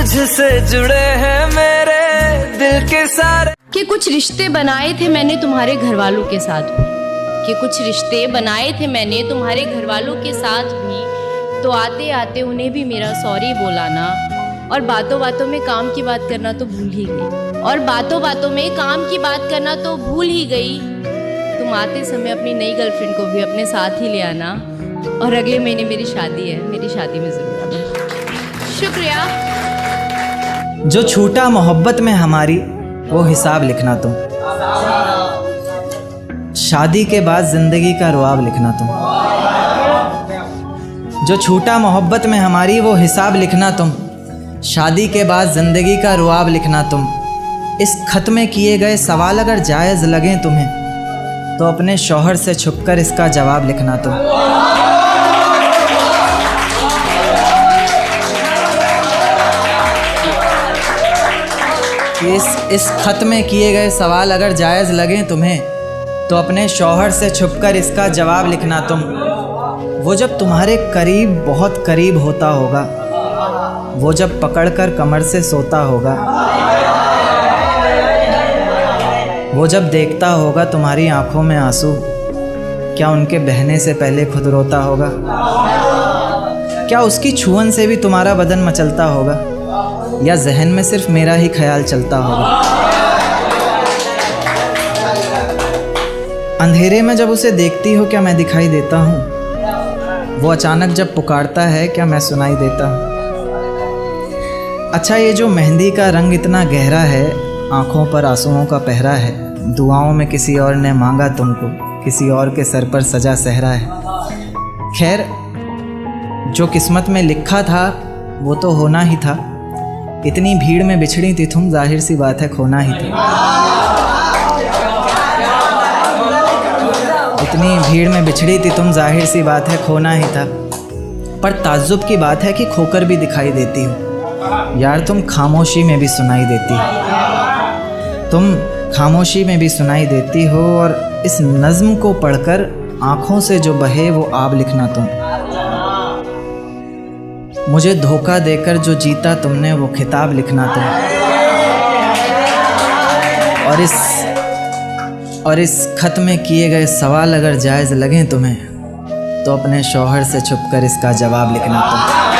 तुझसे जुड़े हैं मेरे दिल के सारे। कि कुछ रिश्ते बनाए थे मैंने तुम्हारे घर वालों के साथ भी, कि कुछ रिश्ते बनाए थे मैंने तुम्हारे घर वालों के साथ भी, तो आते आते उन्हें भी मेरा सॉरी बोलाना, और बातों बातों में काम की बात करना तो भूल ही गई, और बातों बातों में काम की बात करना तो भूल ही गई। तुम आते समय अपनी नई गर्लफ्रेंड को भी अपने साथ ही ले आना, और अगले महीने मेरी शादी है, मेरी शादी में ज़रूर आना। शुक्रिया। जो छूटा मोहब्बत में हमारी वो हिसाब लिखना तुम, शादी के बाद ज़िंदगी का रुआब लिखना तुम। जो छूटा मोहब्बत में हमारी वो हिसाब लिखना तुम, शादी के बाद ज़िंदगी का रुआब लिखना तुम। इस खत में किए गए सवाल अगर जायज़ लगें तुम्हें, तो अपने शौहर से छुपकर इसका जवाब लिखना तुम। इस खत में किए गए सवाल अगर जायज़ लगें तुम्हें, तो अपने शौहर से छुपकर इसका जवाब लिखना तुम। वो जब तुम्हारे करीब बहुत करीब होता होगा, वो जब पकड़कर कमर से सोता होगा, वो जब देखता होगा तुम्हारी आंखों में आंसू, क्या उनके बहने से पहले खुद रोता होगा? क्या उसकी छुअन से भी तुम्हारा बदन मचलता होगा, या जहन में सिर्फ मेरा ही ख्याल चलता होगा? अंधेरे में जब उसे देखती हो, क्या मैं दिखाई देता हूँ? वो अचानक जब पुकारता है, क्या मैं सुनाई देता हूँ? अच्छा, ये जो मेहंदी का रंग इतना गहरा है, आँखों पर आंसुओं का पहरा है, दुआओं में किसी और ने मांगा तुमको, किसी और के सर पर सजा सहरा है। खैर, जो किस्मत में लिखा था वो तो होना ही था। इतनी भीड़ में बिछड़ी थी तुम, जाहिर सी बात है खोना ही था। इतनी भीड़ में बिछड़ी थी तुम, जाहिर सी बात है खोना ही था। पर ताज्जुब की बात है कि खोकर भी दिखाई देती हो यार, तुम खामोशी में भी सुनाई देती हो। तुम खामोशी में भी सुनाई देती हो, और इस नज़्म को पढ़कर आँखों से जो बहे वो आब लिखना तुम। मुझे धोखा देकर जो जीता तुमने वो खिताब लिखना तुम। और इस खत में किए गए सवाल अगर जायज़ लगें तुम्हें, तो अपने शौहर से छुपकर इसका जवाब लिखना तुम।